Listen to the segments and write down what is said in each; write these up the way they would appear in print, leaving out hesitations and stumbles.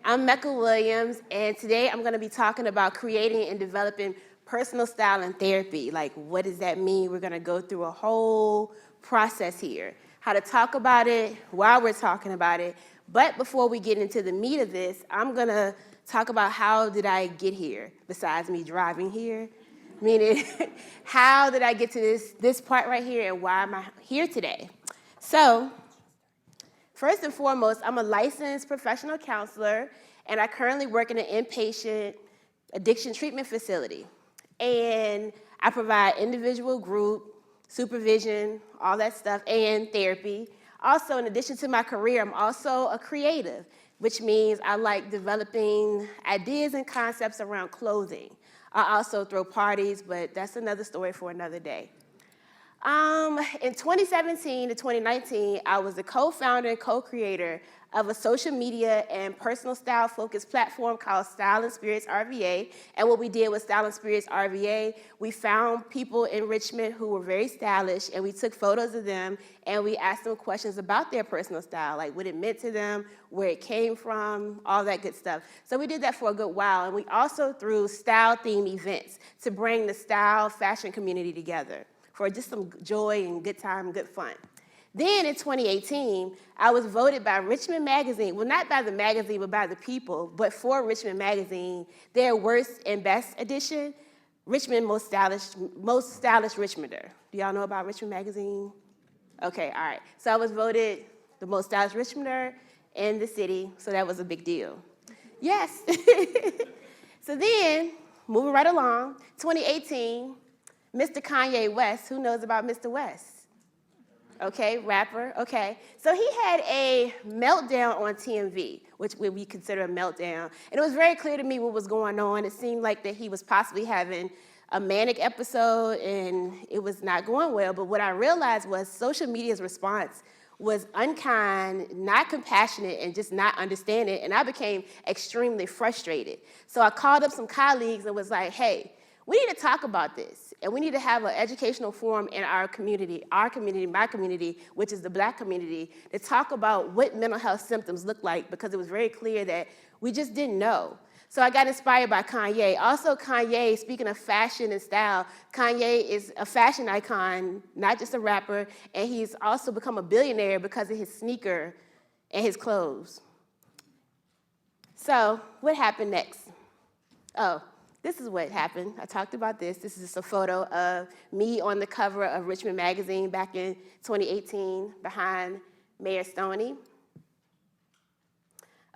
I'm Mecca Williams, and today I'm going to be talking about creating and developing personal style and therapy. Like, what does that mean? We're going to go through a whole process here. How to talk about it while we're talking about it. But before we get into the meat of this, I'm going to talk about how did I get here, besides me driving here. Meaning, how did I get to this part right here, and why am I here today? So, first and foremost, I'm a licensed professional counselor, and I currently work in an inpatient addiction treatment facility. And I provide individual, group, supervision, all that stuff, and therapy. Also, in addition to my career, I'm also a creative, which means I like developing ideas and concepts around clothing. I also throw parties, but that's another story for another day. In 2017 to 2019, I was the co-founder and co-creator of a social media and personal style focused platform called Style and Spirits RVA. And what we did with Style and Spirits RVA, we found people in Richmond who were very stylish, and we took photos of them, and we asked them questions about their personal style, like what it meant to them, where it came from, all that good stuff. So we did that for a good while, and we also threw style-themed events to bring the style fashion community together for just some joy and good time, good fun. Then in 2018, I was voted by Richmond Magazine, well, not by the magazine, but by the people, but for Richmond Magazine, their worst and best edition, Richmond Most Stylish Richmonder. Do y'all know about Richmond Magazine? Okay, all right. So I was voted the most stylish Richmonder in the city, so that was a big deal. Yes. So then, moving right along, 2018, Mr. Kanye West, who knows about Mr. West? Okay, rapper, okay. So he had a meltdown on TMV, which we consider a meltdown. And it was very clear to me what was going on. It seemed like that he was possibly having a manic episode and it was not going well. But what I realized was social media's response was unkind, not compassionate, and just not understanding. And I became extremely frustrated. So I called up some colleagues and was like, hey, we need to talk about this, and we need to have an educational forum in our community, my community, which is the Black community, to talk about what mental health symptoms look like, because it was very clear that we just didn't know. So I got inspired by Kanye. Also, Kanye, speaking of fashion and style, Kanye is a fashion icon, not just a rapper, and he's also become a billionaire because of his sneaker and his clothes. So what happened next? Oh. This is what happened. I talked about this. This is just a photo of me on the cover of Richmond Magazine back in 2018 behind Mayor Stoney.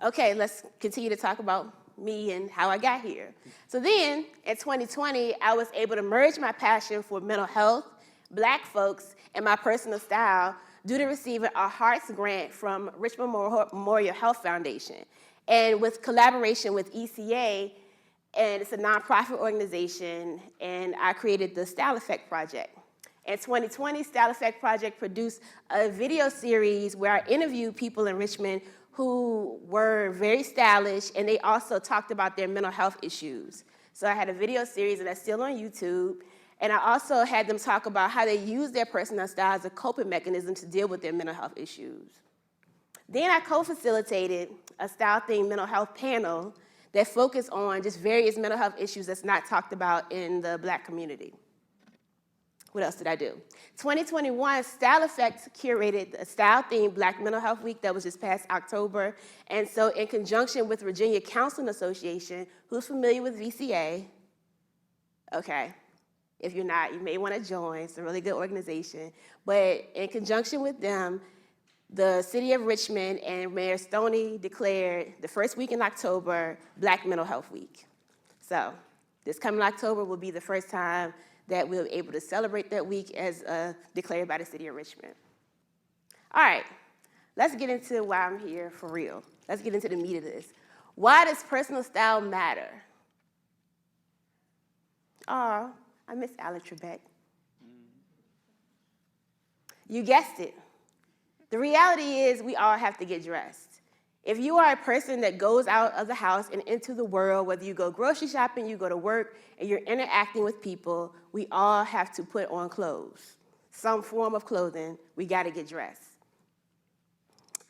Okay, let's continue to talk about me and how I got here. So then, in 2020, I was able to merge my passion for mental health, Black folks, and my personal style due to receiving a Hearts grant from Richmond Memorial Health Foundation. And with collaboration with ECA, and it's a nonprofit organization, and I created the Style Effect Project. In 2020, Style Effect Project produced a video series where I interviewed people in Richmond who were very stylish, and they also talked about their mental health issues. So I had a video series, and that's still on YouTube, and I also had them talk about how they use their personal style as a coping mechanism to deal with their mental health issues. Then I co-facilitated a style-themed mental health panel that focus on just various mental health issues that's not talked about in the Black community. What else did I do? 2021, Style Effect curated a style-themed Black Mental Health Week that was just past October. And so in conjunction with Virginia Counseling Association, who's familiar with VCA? Okay, if you're not, you may want to join. It's a really good organization. But in conjunction with them, the City of Richmond and Mayor Stoney declared the first week in October Black Mental Health Week. So this coming October will be the first time that we'll be able to celebrate that week as declared by the City of Richmond. All right, let's get into why I'm here for real. Let's get into the meat of this. Why does personal style matter? Oh, I miss Alex Trebek. You guessed it. The reality is we all have to get dressed. If you are a person that goes out of the house and into the world, whether you go grocery shopping, you go to work, and you're interacting with people, we all have to put on clothes. Some form of clothing, we gotta get dressed.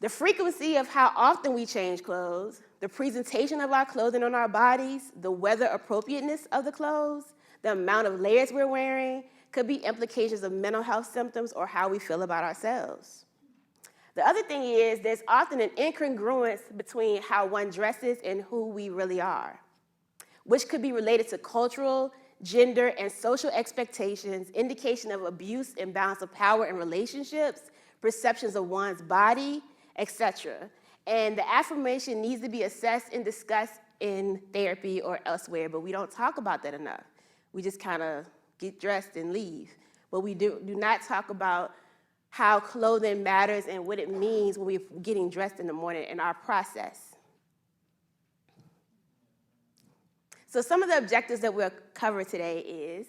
The frequency of how often we change clothes, the presentation of our clothing on our bodies, the weather appropriateness of the clothes, the amount of layers we're wearing could be implications of mental health symptoms or how we feel about ourselves. The other thing is there's often an incongruence between how one dresses and who we really are, which could be related to cultural, gender, and social expectations, indication of abuse and balance of power in relationships, perceptions of one's body, etc. And the affirmation needs to be assessed and discussed in therapy or elsewhere, but we don't talk about that enough. We just kind of get dressed and leave. But we do not talk about how clothing matters and what it means when we're getting dressed in the morning in our process. So some of the objectives that we'll cover today is,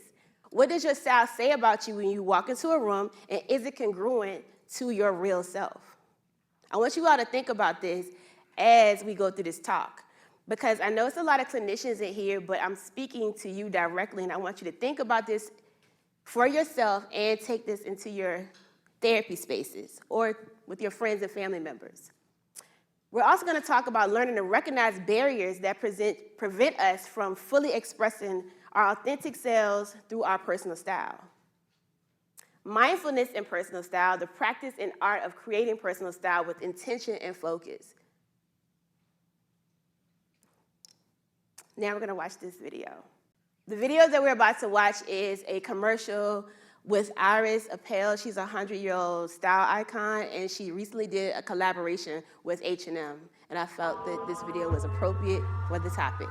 what does your style say about you when you walk into a room, and is it congruent to your real self? I want you all to think about this as we go through this talk, because I know it's a lot of clinicians in here, but I'm speaking to you directly, and I want you to think about this for yourself and take this into your therapy spaces or with your friends and family members. We're also going to talk about learning to recognize barriers that prevent us from fully expressing our authentic selves through our personal style. Mindfulness and personal style, the practice and art of creating personal style with intention and focus. Now we're going to watch this video. The video that we're about to watch is a commercial with Iris Apel. She's a 100-year-old style icon, and she recently did a collaboration with H&M, and I felt that this video was appropriate for the topic.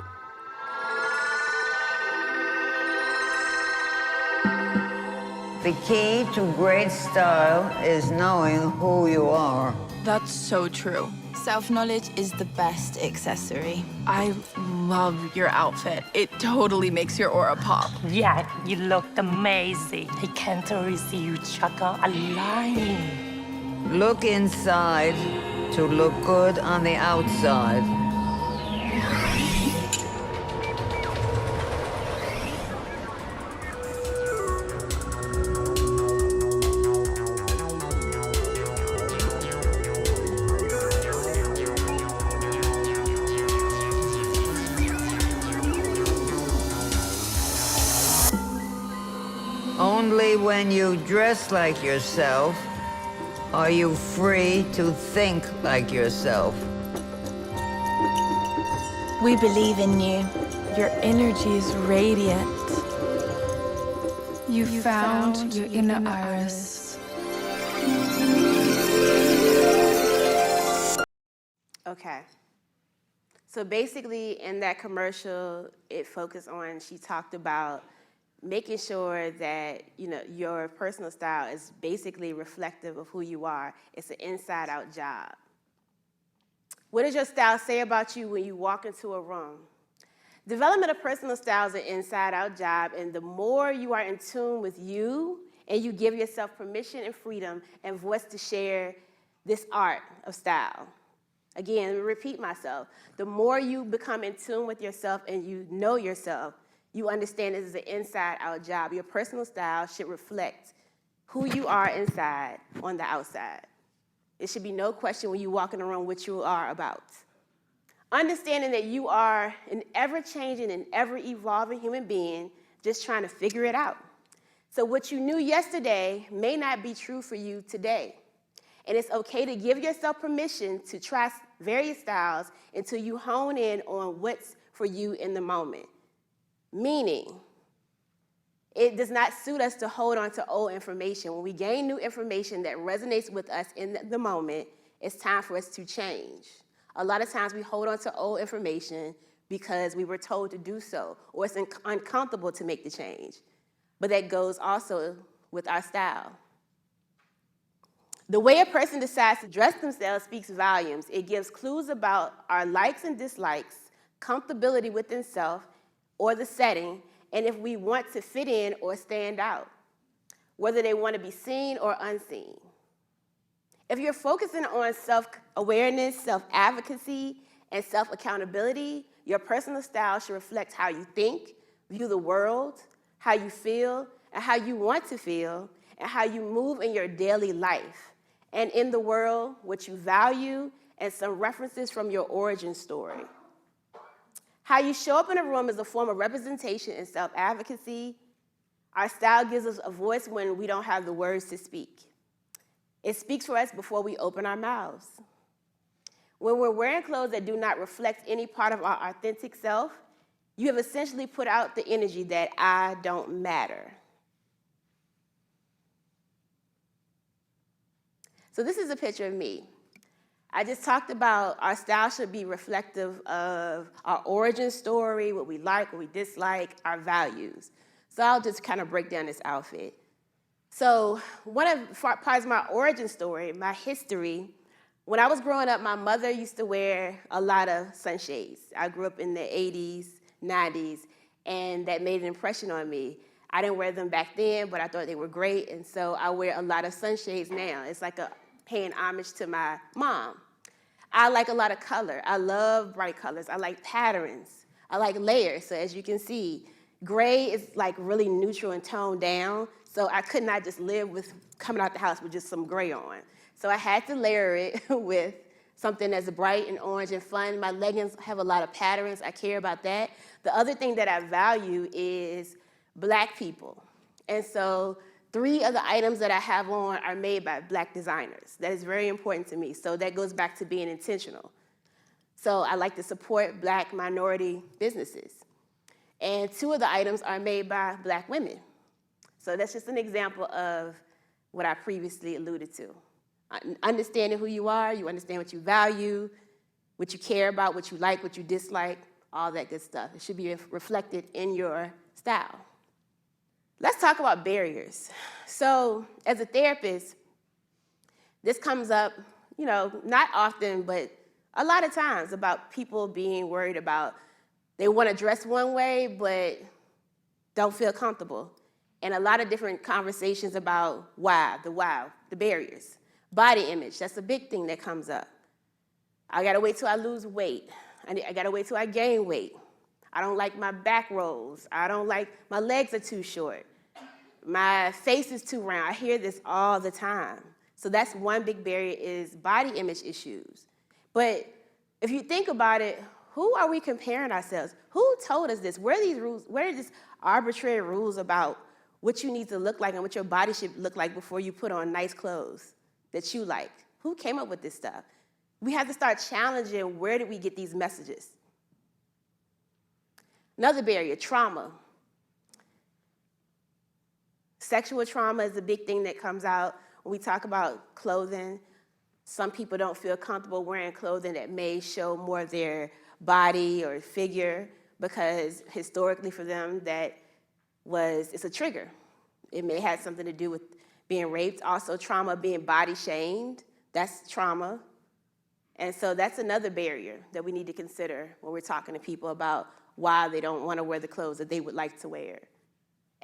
The key to great style is knowing who you are. That's so true. Self-knowledge is the best accessory. I love your outfit. It totally makes your aura pop. Yeah, you looked amazing. I can't already see you chuckle alive. Look inside to look good on the outside. Only when you dress like yourself are you free to think like yourself. We believe in you. Your energy is radiant. You found your inner Iris. Okay. So basically in that commercial, it focused on, she talked about making sure that your personal style is basically reflective of who you are. It's an inside-out job. What does your style say about you when you walk into a room? Development of personal style is an inside-out job, and the more you are in tune with you and you give yourself permission and freedom and voice to share this art of style. Again, let me repeat myself. The more you become in tune with yourself and you know yourself, you understand this is an inside-out job. Your personal style should reflect who you are inside on the outside. It should be no question when you walk in the room what you are about. Understanding that you are an ever-changing and ever-evolving human being just trying to figure it out. So what you knew yesterday may not be true for you today. And it's okay to give yourself permission to try various styles until you hone in on what's for you in the moment. Meaning, it does not suit us to hold on to old information. When we gain new information that resonates with us in the moment, it's time for us to change. A lot of times we hold on to old information because we were told to do so, or it's uncomfortable to make the change. But that goes also with our style. The way a person decides to dress themselves speaks volumes. It gives clues about our likes and dislikes, comfortability within self, or the setting, and if we want to fit in or stand out, whether they want to be seen or unseen. If you're focusing on self-awareness, self-advocacy, and self-accountability, your personal style should reflect how you think, view the world, how you feel, and how you want to feel, and how you move in your daily life. And in the world, what you value and some references from your origin story. How you show up in a room is a form of representation and self-advocacy. Our style gives us a voice when we don't have the words to speak. It speaks for us before we open our mouths. When we're wearing clothes that do not reflect any part of our authentic self, you have essentially put out the energy that I don't matter. So this is a picture of me. I just talked about our style should be reflective of our origin story, what we like, what we dislike, our values. So I'll just kind of break down this outfit. So one of parts of my origin story, my history, when I was growing up, my mother used to wear a lot of sunshades. I grew up in the 80s, 90s, and that made an impression on me. I didn't wear them back then, but I thought they were great, and so I wear a lot of sunshades now. It's like paying homage to my mom. I like a lot of color. I love bright colors. I like patterns. I like layers. So as you can see, gray is like really neutral and toned down. So I could not just live with coming out the house with just some gray on. So I had to layer it with something that's bright and orange and fun. My leggings have a lot of patterns. I care about that. The other thing that I value is Black people. And so 3 of the items that I have on are made by Black designers. That is very important to me. So that goes back to being intentional. So I like to support Black minority businesses. And 2 of the items are made by Black women. So that's just an example of what I previously alluded to. Understanding who you are, you understand what you value, what you care about, what you like, what you dislike, all that good stuff. It should be reflected in your style. Let's talk about barriers. So as a therapist, this comes up, not often, but a lot of times about people being worried about they want to dress one way, but don't feel comfortable. And a lot of different conversations about the barriers. Body image, that's a big thing that comes up. I gotta wait till I lose weight. I gotta wait till I gain weight. I don't like my back rolls. I don't like, my legs are too short. My face is too round. I hear this all the time. So that's one big barrier is body image issues. But if you think about it, who are we comparing ourselves? Who told us this? Where are these rules? Where are these arbitrary rules about what you need to look like and what your body should look like before you put on nice clothes that you like? Who came up with this stuff? We have to start challenging where did we get these messages? Another barrier, trauma. Sexual trauma is a big thing that comes out when we talk about clothing. Some people don't feel comfortable wearing clothing that may show more of their body or figure because historically for them it's a trigger. It may have something to do with being raped. Also trauma, being body shamed, that's trauma. And so that's another barrier that we need to consider when we're talking to people about why they don't want to wear the clothes that they would like to wear.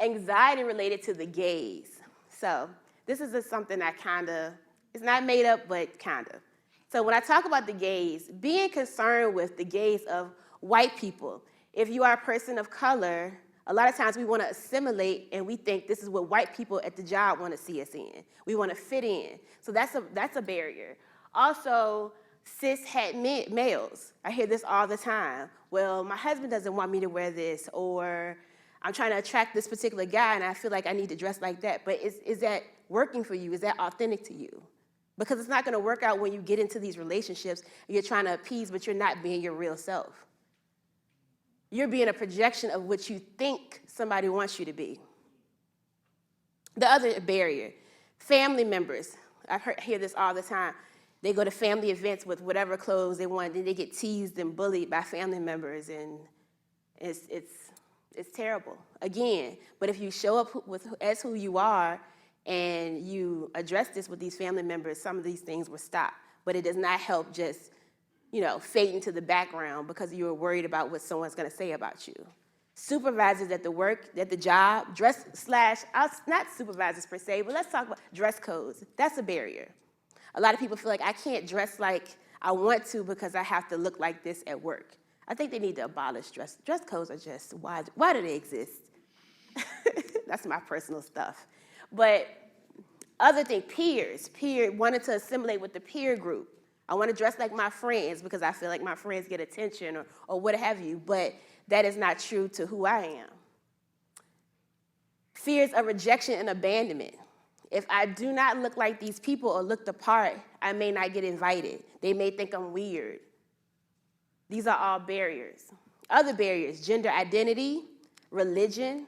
Anxiety related to the gaze. So this is just something that it's not made up, but kind of. So when I talk about the gaze, being concerned with the gaze of white people. If you are a person of color, a lot of times we want to assimilate and we think this is what white people at the job want to see us in. We want to fit in. So that's a barrier. Also, cis-het males. I hear this all the time. Well, my husband doesn't want me to wear this, or I'm trying to attract this particular guy and I feel like I need to dress like that. But is that working for you? Is that authentic to you? Because it's not going to work out when you get into these relationships and you're trying to appease, but you're not being your real self. You're being a projection of what you think somebody wants you to be. The other barrier, family members. I hear this all the time. They go to family events with whatever clothes they want, then they get teased and bullied by family members, and it's terrible. Again, but if you show up as who you are and you address this with these family members, some of these things will stop. But it does not help just, fade into the background because you were worried about what someone's going to say about you. Supervisors at the job, not supervisors per se, but let's talk about dress codes. That's a barrier. A lot of people feel like I can't dress like I want to because I have to look like this at work. I think they need to abolish dress codes. Are just, why do they exist? That's my personal stuff. But other thing, peers wanted to assimilate with the peer group. I want to dress like my friends because I feel like my friends get attention or what have you, but that is not true to who I am. Fears of rejection and abandonment. If I do not look like these people or look the part, I may not get invited. They may think I'm weird. These are all barriers. Other barriers, gender identity, religion.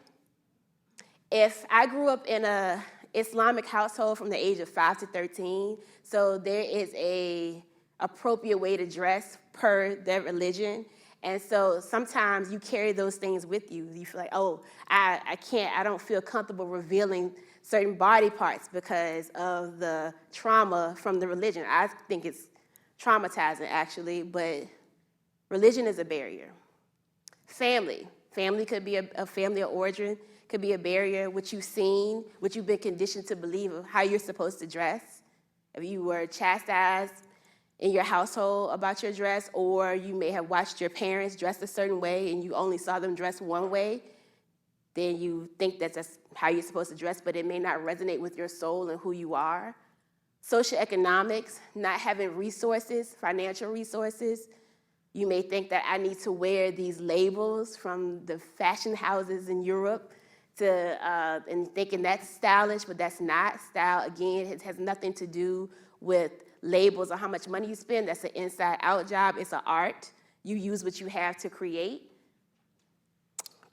If I grew up in an Islamic household from the age of 5 to 13, so there is a appropriate way to dress per their religion. And so sometimes you carry those things with you. You feel like, oh, I don't feel comfortable revealing certain body parts because of the trauma from the religion. I think it's traumatizing, actually, but religion is a barrier. Family could be a family of origin, could be a barrier, what you've seen, what you've been conditioned to believe of how you're supposed to dress. If you were chastised in your household about your dress, or you may have watched your parents dress a certain way and you only saw them dress one way, then you think that's how you're supposed to dress, but it may not resonate with your soul and who you are. Social economics, not having resources, financial resources. You may think that I need to wear these labels from the fashion houses in Europe and thinking that's stylish, but that's not. Style, again, it has nothing to do with labels or how much money you spend. That's an inside-out job. It's an art. You use what you have to create.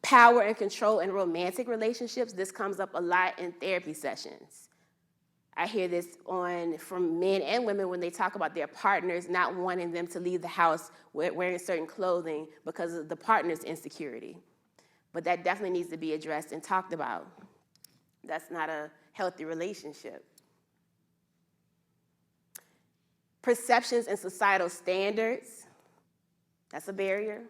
Power and control in romantic relationships. This comes up a lot in therapy sessions. I hear this from men and women when they talk about their partners not wanting them to leave the house wearing certain clothing because of the partner's insecurity. But that definitely needs to be addressed and talked about. That's not a healthy relationship. Perceptions and societal standards, that's a barrier.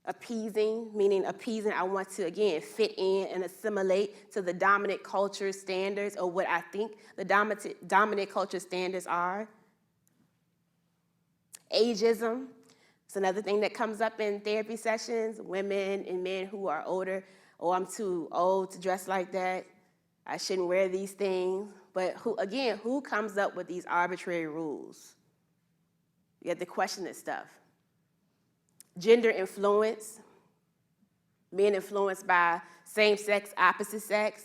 Appeasing, meaning appeasing, I want to, again, fit in and assimilate to the dominant culture standards or what I think the dominant culture standards are. Ageism, it's another thing that comes up in therapy sessions, women and men who are older. Oh, I'm too old to dress like that. I shouldn't wear these things. But who comes up with these arbitrary rules? You have to question this stuff. Gender influence, being influenced by same sex, opposite sex,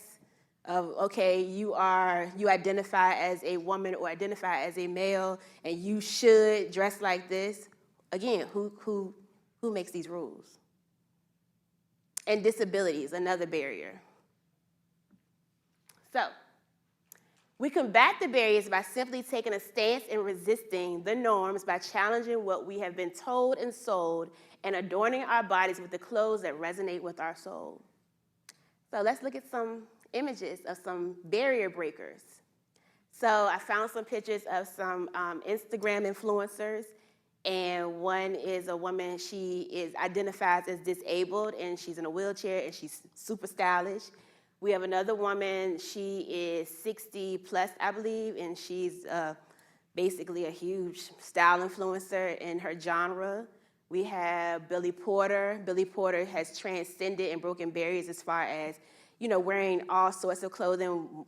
okay, you identify as a woman or identify as a male, and you should dress like this. Again, who makes these rules? And disabilities, another barrier. So, we combat the barriers by simply taking a stance and resisting the norms by challenging what we have been told and sold and adorning our bodies with the clothes that resonate with our soul. So let's look at some images of some barrier breakers. So I found some pictures of some Instagram influencers, and one is a woman, she identifies as disabled, and she's in a wheelchair, and she's super stylish. We have another woman, she is 60 plus, I believe, and she's basically a huge style influencer in her genre. We have Billy Porter. Billy Porter has transcended and broken barriers as far as, wearing all sorts of clothing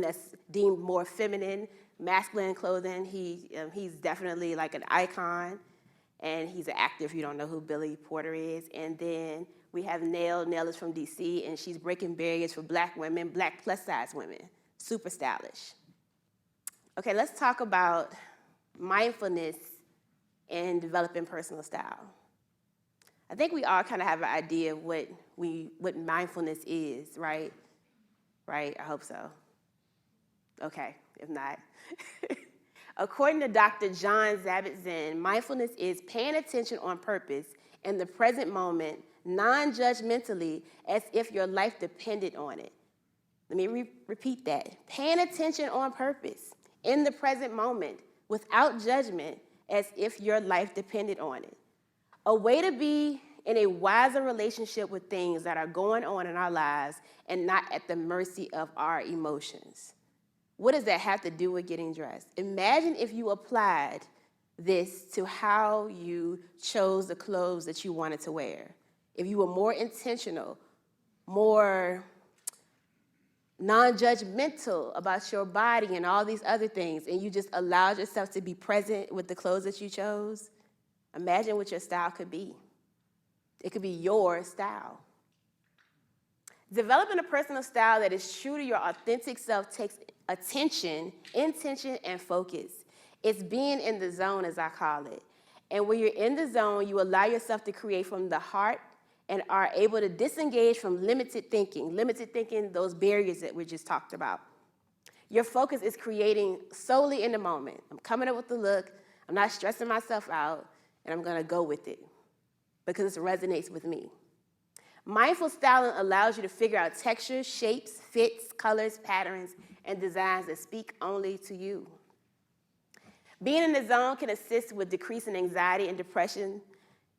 that's deemed more feminine, masculine clothing. He's definitely like an icon, and he's an actor if you don't know who Billy Porter is. And then we have Nell. Nell is from DC, and she's breaking barriers for Black women, Black plus-size women. Super stylish. Okay, let's talk about mindfulness and developing personal style. I think we all kind of have an idea of what mindfulness is, right? Right? I hope so. Okay, if not. According to Dr. John Kabat-Zinn, mindfulness is paying attention on purpose in the present moment, non-judgmentally, as if your life depended on it. Let me repeat that. Paying attention on purpose in the present moment, without judgment, as if your life depended on it. A way to be in a wiser relationship with things that are going on in our lives and not at the mercy of our emotions. What does that have to do with getting dressed? Imagine if you applied this to how you chose the clothes that you wanted to wear. If you were more intentional, more non-judgmental about your body and all these other things, and you just allowed yourself to be present with the clothes that you chose, imagine what your style could be. It could be your style. Developing a personal style that is true to your authentic self takes attention, intention, and focus. It's being in the zone, as I call it. And when you're in the zone, you allow yourself to create from the heart and are able to disengage from limited thinking, those barriers that we just talked about. Your focus is creating solely in the moment. I'm coming up with the look, I'm not stressing myself out, and I'm gonna go with it because it resonates with me. Mindful styling allows you to figure out textures, shapes, fits, colors, patterns, and designs that speak only to you. Being in the zone can assist with decreasing anxiety and depression,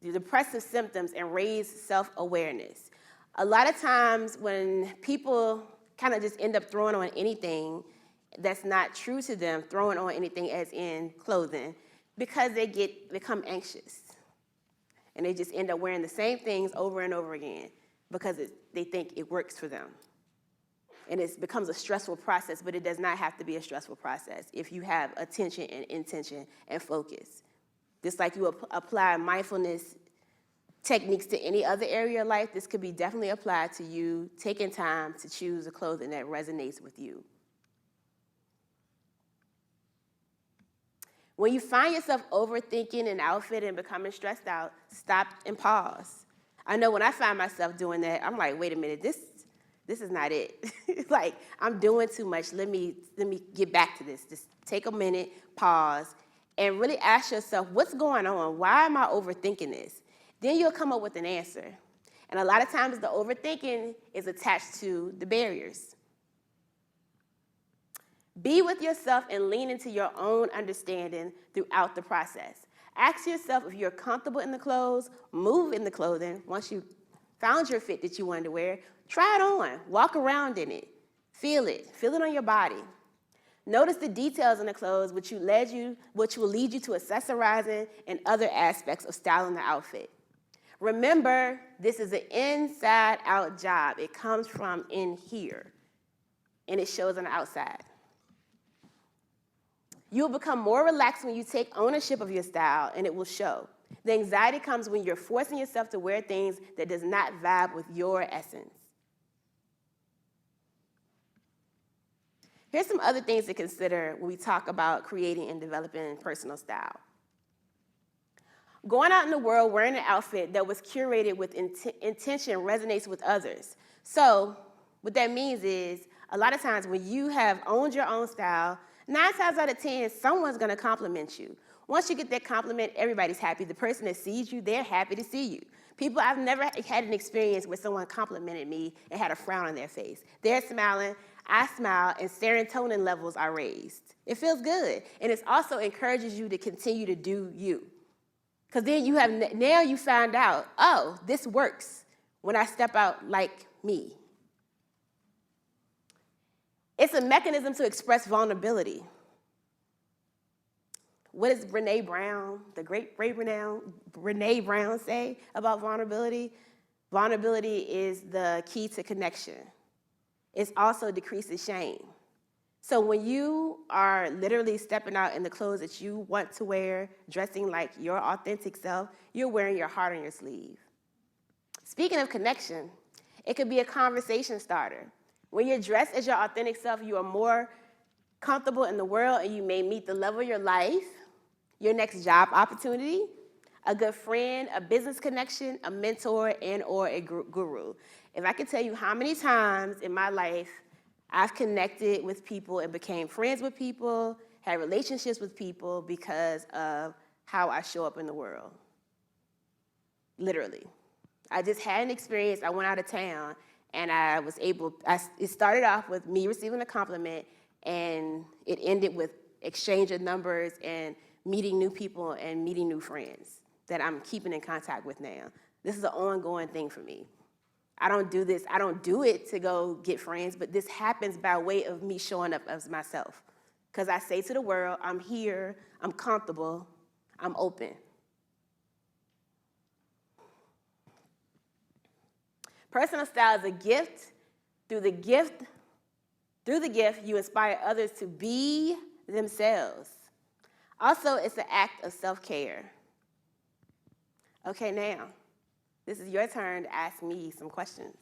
the depressive symptoms, and raise self-awareness. A lot of times when people kind of just end up throwing on anything that's not true to them, throwing on anything as in clothing, because they become anxious. And they just end up wearing the same things over and over again because they think it works for them. And it becomes a stressful process, but it does not have to be a stressful process if you have attention and intention and focus. Just like you apply mindfulness techniques to any other area of life, this could be definitely applied to you taking time to choose the clothing that resonates with you. When you find yourself overthinking an outfit and becoming stressed out, stop and pause. I know when I find myself doing that, I'm like, wait a minute, this is not it. Like, I'm doing too much. Let me get back to this. Just take a minute, pause, and really ask yourself, what's going on? Why am I overthinking this? Then you'll come up with an answer. And a lot of times the overthinking is attached to the barriers. Be with yourself and lean into your own understanding throughout the process. Ask yourself if you're comfortable in the clothes, move in the clothing. Once you found your fit that you wanted to wear, try it on, walk around in it, feel it on your body. Notice the details in the clothes which will lead you to accessorizing and other aspects of styling the outfit. Remember, this is an inside-out job. It comes from in here, and it shows on the outside. You'll become more relaxed when you take ownership of your style, and it will show. The anxiety comes when you're forcing yourself to wear things that does not vibe with your essence. Here's some other things to consider when we talk about creating and developing personal style. Going out in the world wearing an outfit that was curated with intention resonates with others. So what that means is a lot of times when you have owned your own style, 9 times out of 10, someone's gonna compliment you. Once you get that compliment, everybody's happy. The person that sees you, they're happy to see you. I've never had an experience where someone complimented me and had a frown on their face. They're smiling, I smile, and serotonin levels are raised. It feels good. And it also encourages you to continue to do you. Because then now you found out, oh, this works when I step out like me. It's a mechanism to express vulnerability. What does Brene Brown, the great Brene Brown say about vulnerability? Vulnerability is the key to connection. It also decreases shame. So when you are literally stepping out in the clothes that you want to wear, dressing like your authentic self, you're wearing your heart on your sleeve. Speaking of connection, it could be a conversation starter. When you're dressed as your authentic self, you are more comfortable in the world, and you may meet the love of your life, your next job opportunity, a good friend, a business connection, a mentor, and or a guru. If I could tell you how many times in my life I've connected with people and became friends with people, had relationships with people because of how I show up in the world. Literally. I just had an experience. I went out of town, and it started off with me receiving a compliment, and it ended with exchange of numbers and meeting new people and meeting new friends that I'm keeping in contact with now. This is an ongoing thing for me. I don't do it to go get friends, but this happens by way of me showing up as myself. Because I say to the world, I'm here, I'm comfortable, I'm open. Personal style is a gift. Through the gift Through the gift, you inspire others to be themselves. Also, it's an act of self-care. Okay, now, this is your turn to ask me some questions.